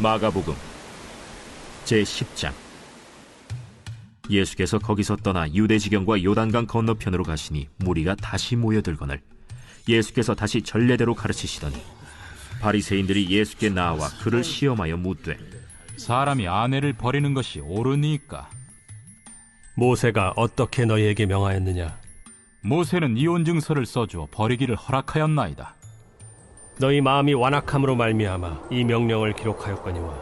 마가복음 제10장. 예수께서 거기서 떠나 유대지경과 요단강 건너편으로 가시니 무리가 다시 모여들거늘 예수께서 다시 전례대로 가르치시더니 바리새인들이 예수께 나와 그를 시험하여 묻되, 사람이 아내를 버리는 것이 옳으니까? 모세가 어떻게 너희에게 명하였느냐? 모세는 이혼 증서를 써주어 버리기를 허락하였나이다. 너희 마음이 완악함으로 말미암아 이 명령을 기록하였거니와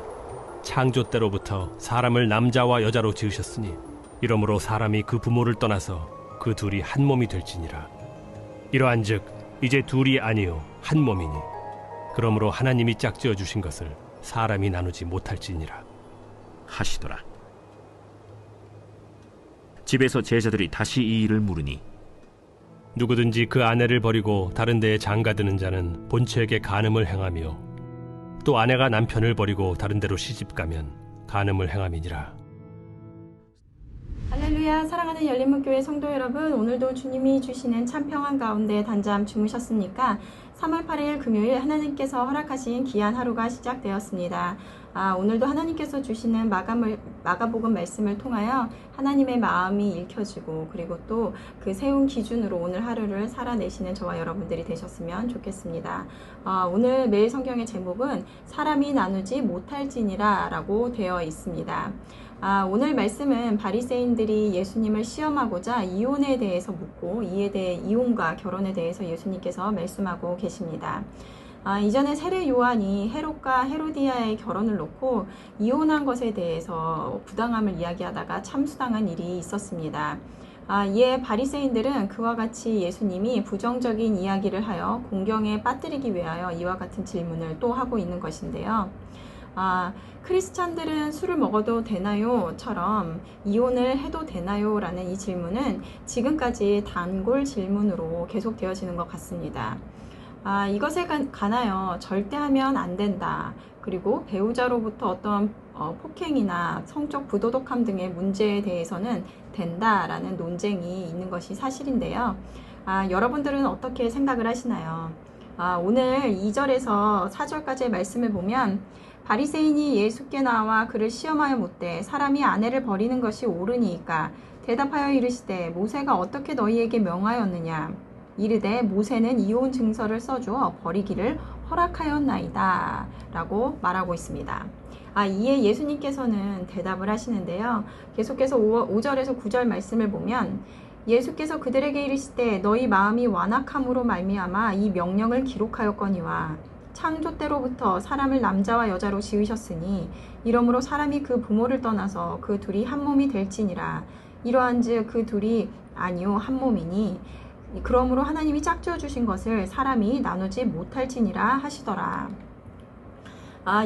창조 때로부터 사람을 남자와 여자로 지으셨으니 이러므로 사람이 그 부모를 떠나서 그 둘이 한 몸이 될지니라. 이러한즉 이제 둘이 아니요 한 몸이니 그러므로 하나님이 짝지어 주신 것을 사람이 나누지 못할지니라 하시더라. 집에서 제자들이 다시 이 일을 물으니, 누구든지 그 아내를 버리고 다른 데에 장가드는 자는 본처에게 간음을 행하며 또 아내가 남편을 버리고 다른 데로 시집가면 간음을 행함이니라. 할렐루야. 사랑하는 열린문교회 성도 여러분, 오늘도 주님이 주시는 참 평안 가운데 단잠 주무셨습니까? 3월 8일 금요일 하나님께서 허락하신 귀한 하루가 시작되었습니다. 오늘도 하나님께서 주시는 마가복음 말씀을 통하여 하나님의 마음이 읽혀지고, 그리고 또 그 세운 기준으로 오늘 하루를 살아내시는 저와 여러분들이 되셨으면 좋겠습니다. 오늘 매일 성경의 제목은 사람이 나누지 못할지니라 라고 되어 있습니다. 오늘 말씀은 바리새인들이 예수님을 시험하고자 이혼에 대해서 묻고, 이에 대해 이혼과 결혼에 대해서 예수님께서 말씀하고 계십니다. 이전에 세례 요한이 헤롯과 헤로디아의 결혼을 놓고 이혼한 것에 대해서 부당함을 이야기하다가 참수당한 일이 있었습니다. 이에 바리새인들은 그와 같이 예수님이 부정적인 이야기를 하여 공경에 빠뜨리기 위하여 이와 같은 질문을 또 하고 있는 것인데요. 크리스찬들은 술을 먹어도 되나요? 처럼 이혼을 해도 되나요? 라는 이 질문은 지금까지 단골 질문으로 계속 되어지는 것 같습니다. 이것에 관하여 절대 하면 안 된다. 그리고 배우자로부터 어떤 폭행이나 성적 부도덕함 등의 문제에 대해서는 된다라는 논쟁이 있는 것이 사실인데요. 여러분들은 어떻게 생각을 하시나요? 오늘 2절에서 4절까지의 말씀을 보면, 바리새인이 예수께 나와 그를 시험하여 묻되, 사람이 아내를 버리는 것이 옳으니까? 대답하여 이르시되, 모세가 어떻게 너희에게 명하였느냐? 이르되, 모세는 이혼 증서를 써주어 버리기를 허락하였나이다 라고 말하고 있습니다. 이에 예수님께서는 대답을 하시는데요. 계속해서 5절에서 9절 말씀을 보면, 예수께서 그들에게 이르시되, 너희 마음이 완악함으로 말미암아 이 명령을 기록하였거니와 창조 때로부터 사람을 남자와 여자로 지으셨으니 이러므로 사람이 그 부모를 떠나서 그 둘이 한 몸이 될지니라. 이러한즉 그 둘이 아니요 한 몸이니 그러므로 하나님이 짝지어 주신 것을 사람이 나누지 못할지니라 하시더라.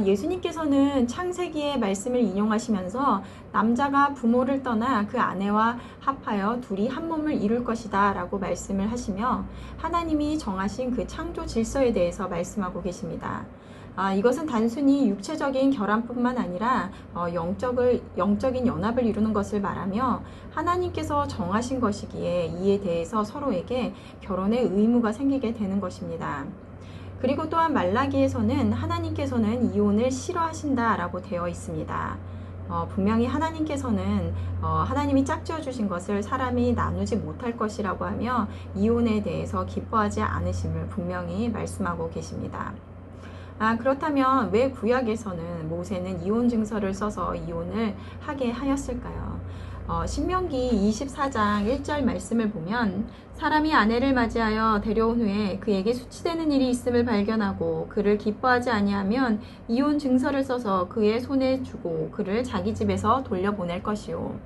예수님께서는 창세기의 말씀을 인용하시면서 남자가 부모를 떠나 그 아내와 합하여 둘이 한 몸을 이룰 것이다 라고 말씀을 하시며, 하나님이 정하신 그 창조 질서에 대해서 말씀하고 계십니다. 이것은 단순히 육체적인 결합뿐만 아니라 영적인 연합을 이루는 것을 말하며, 하나님께서 정하신 것이기에 이에 대해서 서로에게 결혼의 의무가 생기게 되는 것입니다. 그리고 또한 말라기에서는 하나님께서는 이혼을 싫어하신다라고 되어 있습니다. 분명히 하나님께서는 하나님이 짝지어 주신 것을 사람이 나누지 못할 것이라고 하며 이혼에 대해서 기뻐하지 않으심을 분명히 말씀하고 계십니다. 그렇다면 왜 구약에서는 모세는 이혼 증서를 써서 이혼을 하게 하였을까요? 신명기 24장 1절 말씀을 보면, 사람이 아내를 맞이하여 데려온 후에 그에게 수치되는 일이 있음을 발견하고 그를 기뻐하지 아니하면 이혼 증서를 써서 그의 손에 주고 그를 자기 집에서 돌려보낼 것이요.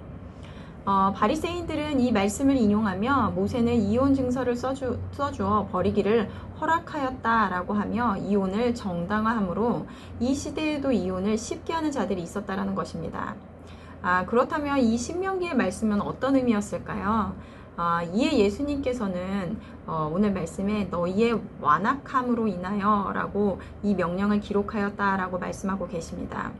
바리새인들은 이 말씀을 인용하며 모세는 이혼 증서를 써주어 버리기를 허락하였다라고 하며 이혼을 정당화하므로 이 시대에도 이혼을 쉽게 하는 자들이 있었다라는 것입니다. 그렇다면 이 신명기의 말씀은 어떤 의미였을까요? 이에 예수님께서는 오늘 말씀에 너희의 완악함으로 인하여 라고 이 명령을 기록하였다라고 말씀하고 계십니다.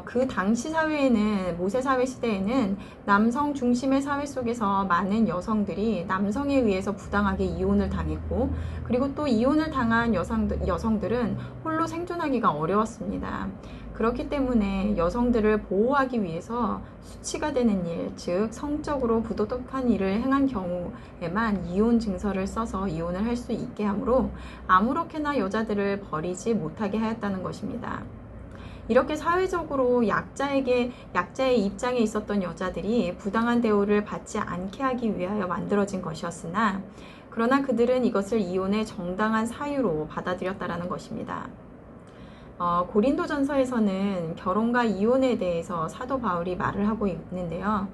그 당시 사회에는, 모세 사회 시대에는 남성 중심의 사회 속에서 많은 여성들이 남성에 의해서 부당하게 이혼을 당했고, 그리고 또 이혼을 당한 여성들은 홀로 생존하기가 어려웠습니다. 그렇기 때문에 여성들을 보호하기 위해서 수치가 되는 일, 즉 성적으로 부도덕한 일을 행한 경우에만 이혼 증서를 써서 이혼을 할 수 있게 하므로 아무렇게나 여자들을 버리지 못하게 하였다는 것입니다. 이렇게 사회적으로 약자의 입장에 있었던 여자들이 부당한 대우를 받지 않게 하기 위하여 만들어진 것이었으나, 그러나 그들은 이것을 이혼의 정당한 사유로 받아들였다라는 것입니다. 고린도전서에서는 결혼과 이혼에 대해서 사도 바울이 말을 하고 있는데요.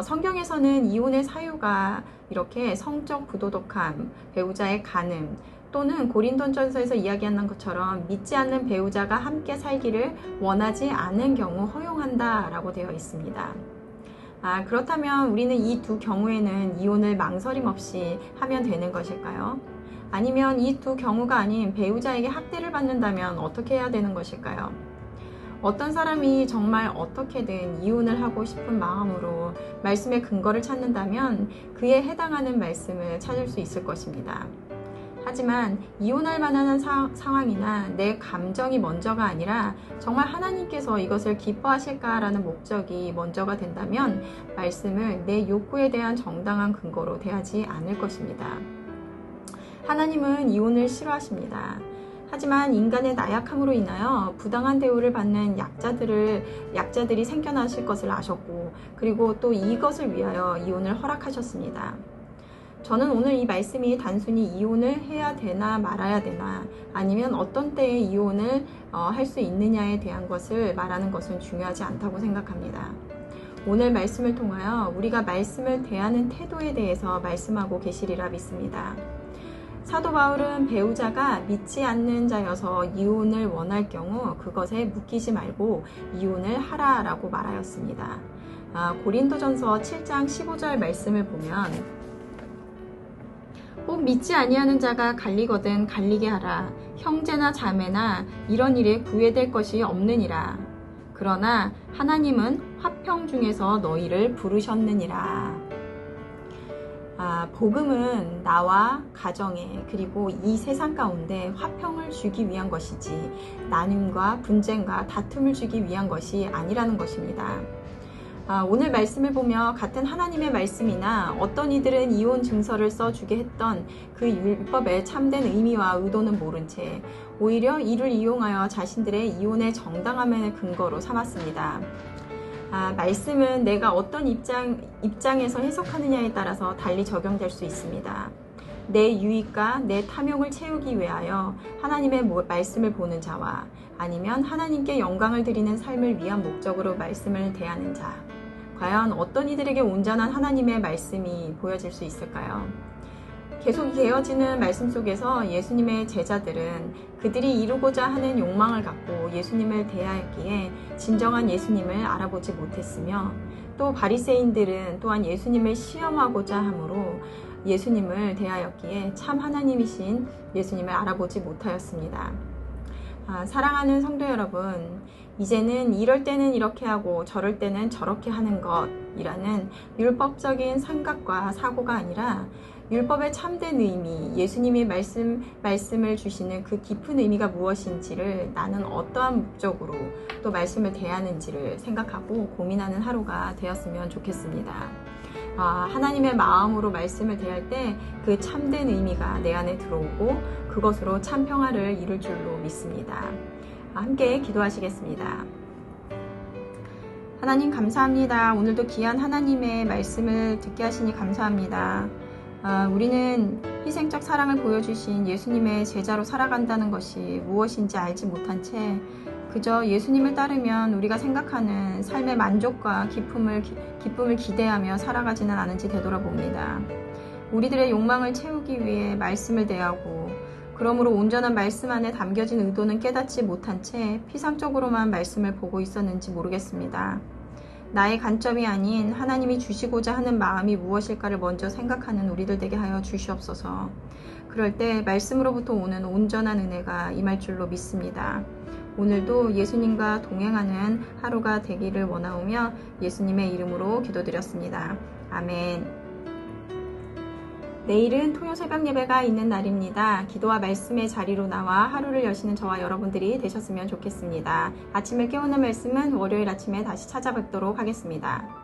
성경에서는 이혼의 사유가 이렇게 성적 부도덕함, 배우자의 간음, 또는 고린도전서에서 이야기하는 것처럼 믿지 않는 배우자가 함께 살기를 원하지 않은 경우 허용한다라고 되어 있습니다. 그렇다면 우리는 이 두 경우에는 이혼을 망설임 없이 하면 되는 것일까요? 아니면 이 두 경우가 아닌 배우자에게 학대를 받는다면 어떻게 해야 되는 것일까요? 어떤 사람이 정말 어떻게든 이혼을 하고 싶은 마음으로 말씀의 근거를 찾는다면 그에 해당하는 말씀을 찾을 수 있을 것입니다. 하지만 이혼할 만한 상황이나 내 감정이 먼저가 아니라 정말 하나님께서 이것을 기뻐하실까라는 목적이 먼저가 된다면 말씀을 내 욕구에 대한 정당한 근거로 대하지 않을 것입니다. 하나님은 이혼을 싫어하십니다. 하지만 인간의 나약함으로 인하여 부당한 대우를 받는 약자들이 생겨나실 것을 아셨고, 그리고 또 이것을 위하여 이혼을 허락하셨습니다. 저는 오늘 이 말씀이 단순히 이혼을 해야 되나 말아야 되나, 아니면 어떤 때에 이혼을 할 수 있느냐에 대한 것을 말하는 것은 중요하지 않다고 생각합니다. 오늘 말씀을 통하여 우리가 말씀을 대하는 태도에 대해서 말씀하고 계시리라 믿습니다. 사도 바울은 배우자가 믿지 않는 자여서 이혼을 원할 경우 그것에 묶이지 말고 이혼을 하라라고 말하였습니다. 고린도전서 7장 15절 말씀을 보면 꼭 믿지 아니하는 자가 갈리거든 갈리게 하라. 형제나 자매나 이런 일에 구애될 것이 없느니라. 그러나 하나님은 화평 중에서 너희를 부르셨느니라. 복음은 나와 가정에, 그리고 이 세상 가운데 화평을 주기 위한 것이지 나눔과 분쟁과 다툼을 주기 위한 것이 아니라는 것입니다. 오늘 말씀을 보며 같은 하나님의 말씀이나 어떤 이들은 이혼 증서를 써주게 했던 그 율법의 참된 의미와 의도는 모른 채 오히려 이를 이용하여 자신들의 이혼의 정당함의 근거로 삼았습니다. 말씀은 내가 어떤 입장에서 해석하느냐에 따라서 달리 적용될 수 있습니다. 내 유익과 내 탐욕을 채우기 위하여 하나님의 말씀을 보는 자와 아니면 하나님께 영광을 드리는 삶을 위한 목적으로 말씀을 대하는 자, 과연 어떤 이들에게 온전한 하나님의 말씀이 보여질 수 있을까요? 계속 되어지는 말씀 속에서 예수님의 제자들은 그들이 이루고자 하는 욕망을 갖고 예수님을 대하였기에 진정한 예수님을 알아보지 못했으며, 또 바리새인들은 또한 예수님을 시험하고자 함으로 예수님을 대하였기에 참 하나님이신 예수님을 알아보지 못하였습니다. 사랑하는 성도 여러분, 이제는 이럴 때는 이렇게 하고 저럴 때는 저렇게 하는 것이라는 율법적인 생각과 사고가 아니라 율법의 참된 의미, 예수님이 말씀을 주시는 그 깊은 의미가 무엇인지를 나는 어떠한 목적으로 또 말씀을 대하는지를 생각하고 고민하는 하루가 되었으면 좋겠습니다. 하나님의 마음으로 말씀을 대할 때 그 참된 의미가 내 안에 들어오고 그것으로 참 평화를 이룰 줄로 믿습니다. 함께 기도하시겠습니다. 하나님 감사합니다. 오늘도 귀한 하나님의 말씀을 듣게 하시니 감사합니다. 우리는 희생적 사랑을 보여주신 예수님의 제자로 살아간다는 것이 무엇인지 알지 못한 채 그저 예수님을 따르면 우리가 생각하는 삶의 만족과 기쁨을 기대하며 살아가지는 않은지 되돌아봅니다. 우리들의 욕망을 채우기 위해 말씀을 대하고 그러므로 온전한 말씀 안에 담겨진 의도는 깨닫지 못한 채 피상적으로만 말씀을 보고 있었는지 모르겠습니다. 나의 관점이 아닌 하나님이 주시고자 하는 마음이 무엇일까를 먼저 생각하는 우리들 되게 하여 주시옵소서. 그럴 때 말씀으로부터 오는 온전한 은혜가 임할 줄로 믿습니다. 오늘도 예수님과 동행하는 하루가 되기를 원하오며 예수님의 이름으로 기도드렸습니다. 아멘. 내일은 토요 새벽 예배가 있는 날입니다. 기도와 말씀의 자리로 나와 하루를 여시는 저와 여러분들이 되셨으면 좋겠습니다. 아침을 깨우는 말씀은 월요일 아침에 다시 찾아뵙도록 하겠습니다.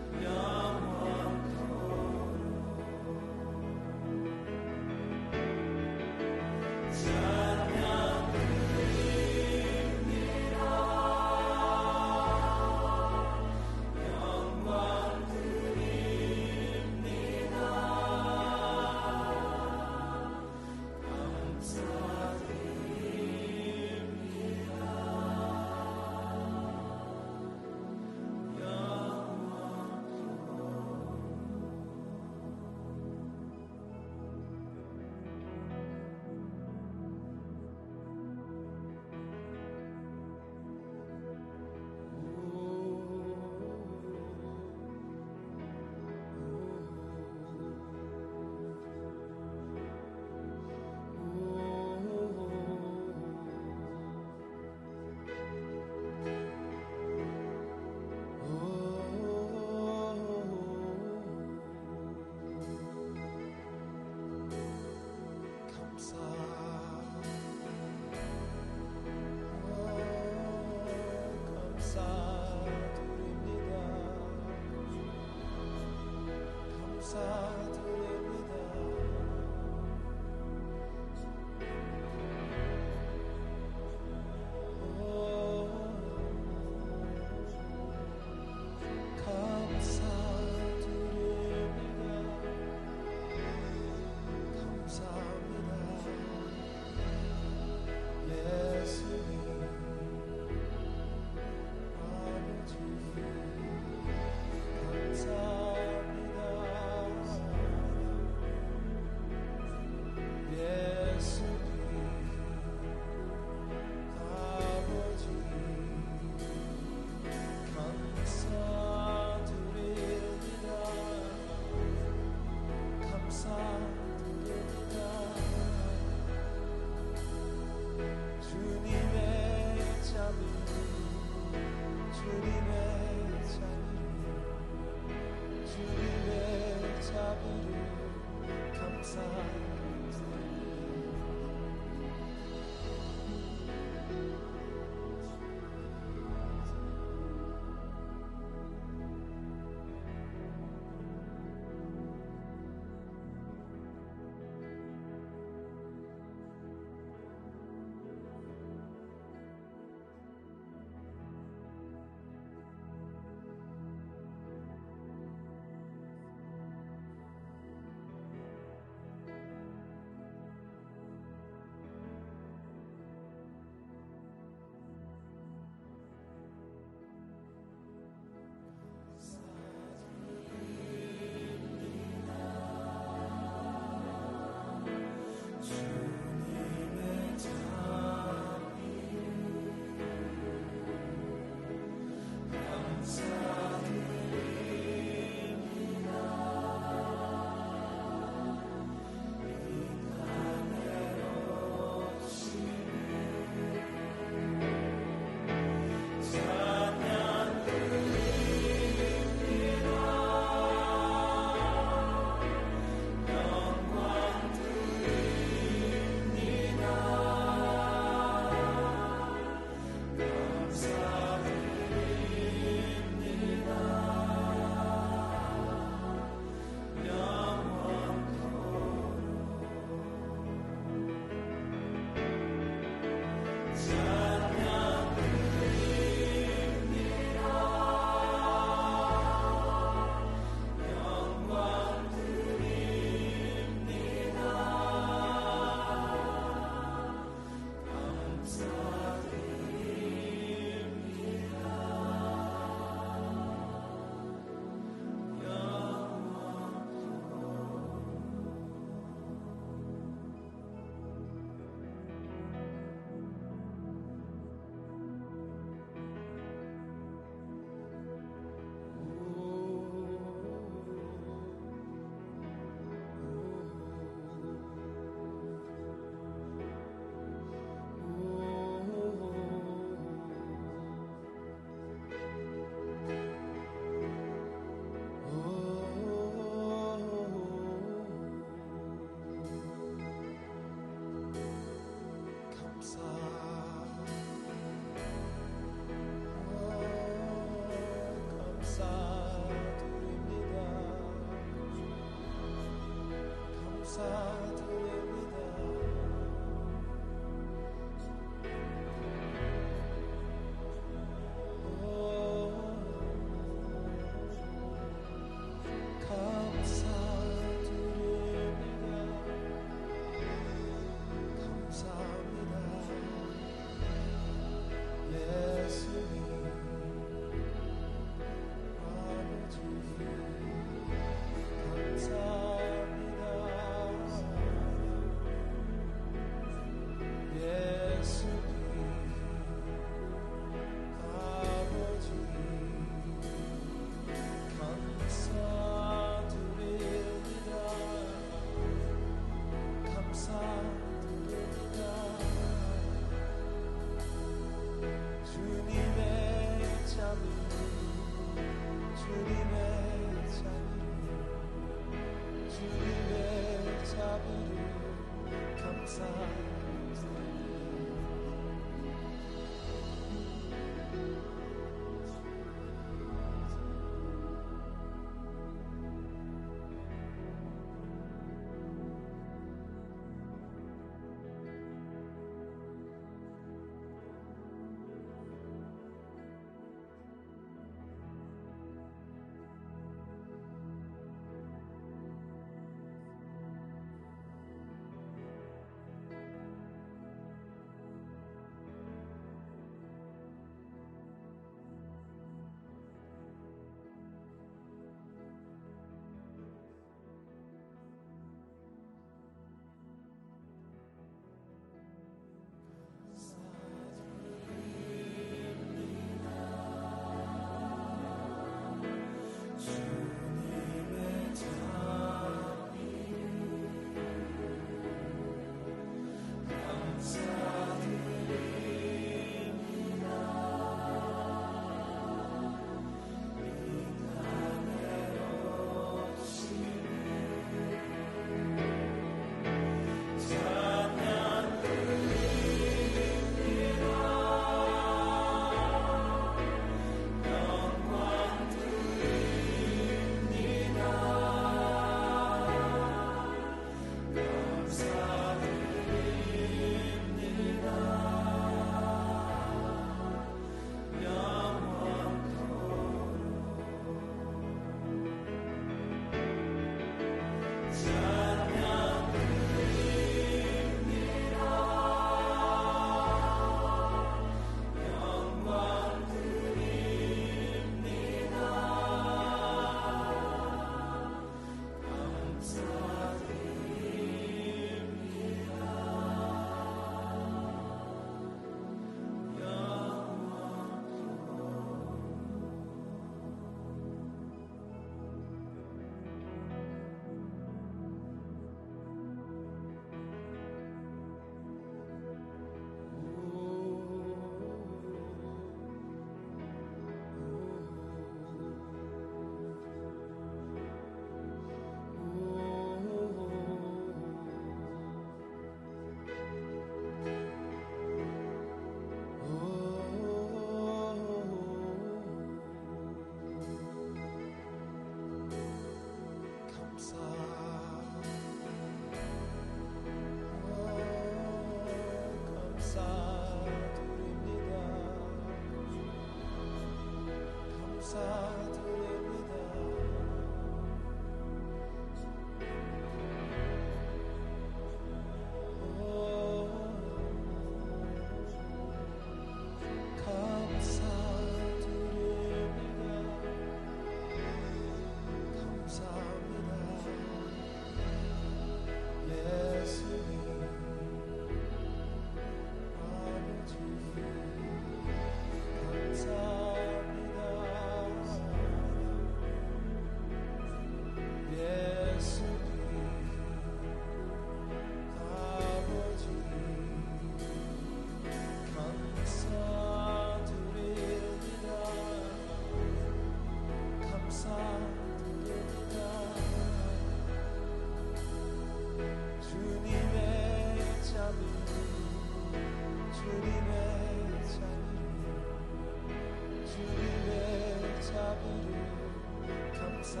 감사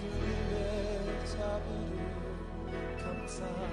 주님의 자비를 감사